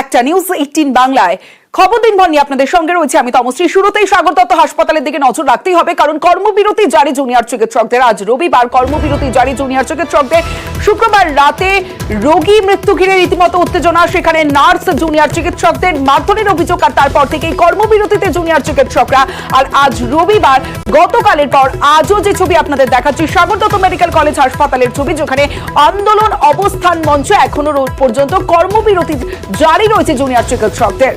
একটা নিউজ 18 বাংলায় খবর দিনভর নিয়ে আপনাদের সঙ্গে রয়েছে আমি তমশ্রী। শুরুতেই সাগর দত্ত হাসপাতালের দিকে নজর রাখতেই হবে, কারণ কর্মবিরতি জারি জুনিয়র চিকিৎসকদের। আজ রবিবার কর্মবিরতি জারি জুনিয়র চিকিৎসকদের। শুক্রবার রাতে রোগী মৃত্যু ঘিরে রীতিমতো উত্তেজনা, সেখানে নার্স জুনিয়র চিকিৎসকদের মারধরের অভিযোগ, আর তারপর থেকেই কর্মবিরতিতে জুনিয়র চিকিৎসকরা। আর আজ রবিবার গতকালের পর আজও যে ছবি আপনাদের দেখাচ্ছি, সাগর দত্ত মেডিকেল কলেজ হাসপাতালের ছবি, যেখানে আন্দোলন অবস্থান মঞ্চ এখনো পর্যন্ত কর্মবিরতি জারি রয়েছে জুনিয়র চিকিৎসকদের।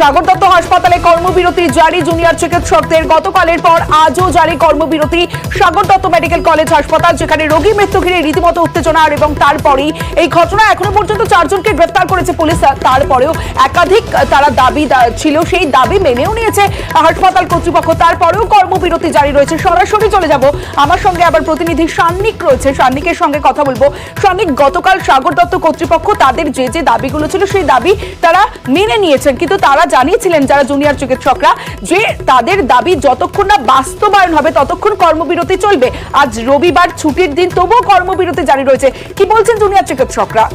সাগর দত্ত হাসপাতালে কর্মবিরতি জারি জুনিয়র চিকিৎসকদের। গতকালের পর আজও জারি কর্মবিরতি সাগর দত্ত মেডিকেল কলেজ হাসপাতাল, যেখানে রোগী মৃত্যু ঘিরে রীতিমতো উত্তেজনা। এবং তারপরেই এই ঘটনা এখনো পর্যন্ত 4 জনকে গ্রেফতার করেছে পুলিশ। তারপরেও একাধিক তারা দাবি ছিল, সেই দাবি মেনেও নিয়েছে হাসপাতাল কর্তৃপক্ষ। তারপরেও কর্মবিরতি জারি রয়েছে। সরাসরি চলে যাব, আমার সঙ্গে আবার প্রতিনিধি সান্নিক রয়েছে, সান্নিকের সঙ্গে কথা বলবো। সান্নিক, গতকাল সাগর দত্ত কর্তৃপক্ষ তাদের যে যে দাবিগুলো ছিল সেই দাবি তারা মেনে নিয়েছেন, কিন্তু তারা জানিয়েছিলেন যারা জুনিয়র চিকিৎসকরা যে তাদের দাবি যতক্ষণ না বাস্তবায়ন হবে ততক্ষণ কর্মবিরতি চলবে। আজ রবিবার ছুটির দিন, তবুও কর্মবিরতি জারি রয়েছে। কি বলছেন জুনিয়র চিকিৎসকরা?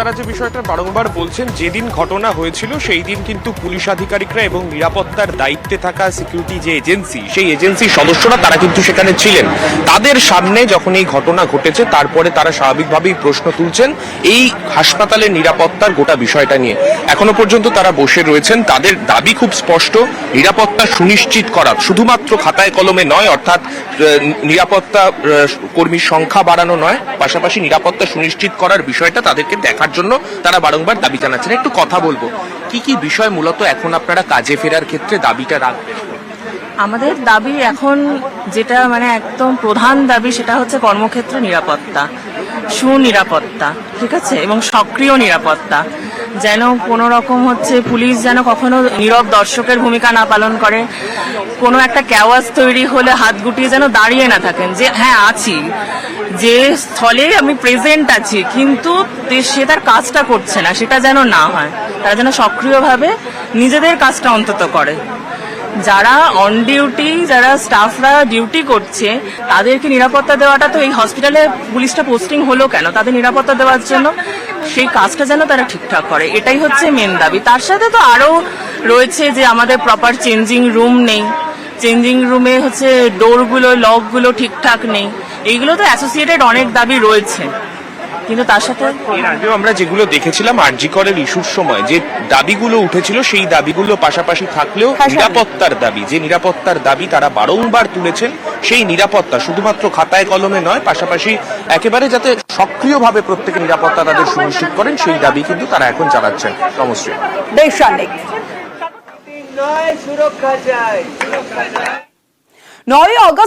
তারা যে বিষয়টা বারংবার বলছেন, যেদিন ঘটনা হয়েছিল সেই দিন কিন্তু পুলিশ আধিকারিকরা এবং নিরাপত্তার দায়িত্বে থাকা সিকিউরিটি যে এজেন্সি, সেই এজেন্সির সদস্যরা তারা কিন্তু সেখানে ছিলেন। তাদের সামনে যখন এই ঘটনা ঘটেছে তারপরে তারা স্বাভাবিকভাবেই প্রশ্ন তুলছেন এই হাসপাতালের নিরাপত্তার গোটা বিষয়টা নিয়ে। এখনো পর্যন্ত তারা বসে রয়েছেন। তাদের দাবি খুব স্পষ্ট, নিরাপত্তা সুনিশ্চিত করা, শুধুমাত্র খাতায় কলমে নয়, অর্থাৎ নিরাপত্তা কর্মীর সংখ্যা বাড়ানো নয়, পাশাপাশি নিরাপত্তা সুনিশ্চিত করার বিষয়টা তাদেরকে দেখার জন্য তারা বারংবার দাবি জানাচ্ছেন। একটু কথা বলবো, কি কি বিষয় মূলত এখন আপনারা কাজে ফেরার ক্ষেত্রে দাবিটা রাখবেন? আমাদের দাবি এখন যেটা একদম প্রধান দাবি, সেটা হচ্ছে কর্মক্ষেত্র নিরাপত্তা, সুনিরাপত্তা, ঠিক আছে, এবং সক্রিয় নিরাপত্তা। যেন কোনো রকম পুলিশ যেন কখনো নীরব দর্শকের ভূমিকা না পালন করে, কোনো একটা ক্যাওয়াজ তৈরি হলে হাত গুটিয়ে যেন দাঁড়িয়ে না থাকেন যে হ্যাঁ আছি, যে স্থলে আমি প্রেজেন্ট আছি, কিন্তু সে তার কাজটা করছে না, সেটা যেন না হয়। তারা যেন সক্রিয়ভাবে নিজেদের কাজটা অন্তত করে। যারা অন ডিউটি, যারা স্টাফরা ডিউটি করছে, তাদেরকে নিরাপত্তা দেওয়াটা, তো এই হসপিটালে পুলিশটা পোস্টিং হলো কেন? তাদের নিরাপত্তা দেওয়ার জন্য। সেই কাজটা যেন তারা ঠিকঠাক করে, এটাই হচ্ছে মেন দাবি। তার সাথে তো আরও রয়েছে যে আমাদের প্রপার চেঞ্জিং রুম নেই, চেঞ্জিং রুমে ডোরগুলো, লকগুলো ঠিকঠাক নেই। এইগুলো তো অ্যাসোসিয়েটেড অনেক দাবি রয়েছে, কিন্তু তার সাথে এর আগেও আমরা যেগুলো দেখেছিলাম আরজি করের ইস্যুর সময় যে দাবিগুলো উঠেছিল, সেই দাবিগুলো পাশাপাশি থাকলেও নিরাপত্তার দাবি, যে নিরাপত্তার দাবি তারা বারংবার তুলেছেন, সেই নিরাপত্তা শুধুমাত্র খাতায় কলমে নয়, পাশাপাশি একেবারে যাতে সক্রিয়ভাবে প্রত্যেকে নিরাপত্তা তাদের সুনিশ্চিত করেন, সেই দাবি কিন্তু তারা এখন জানাচ্ছেন। নমস্কার। বেশ সান্নিক। 9 আগস্ট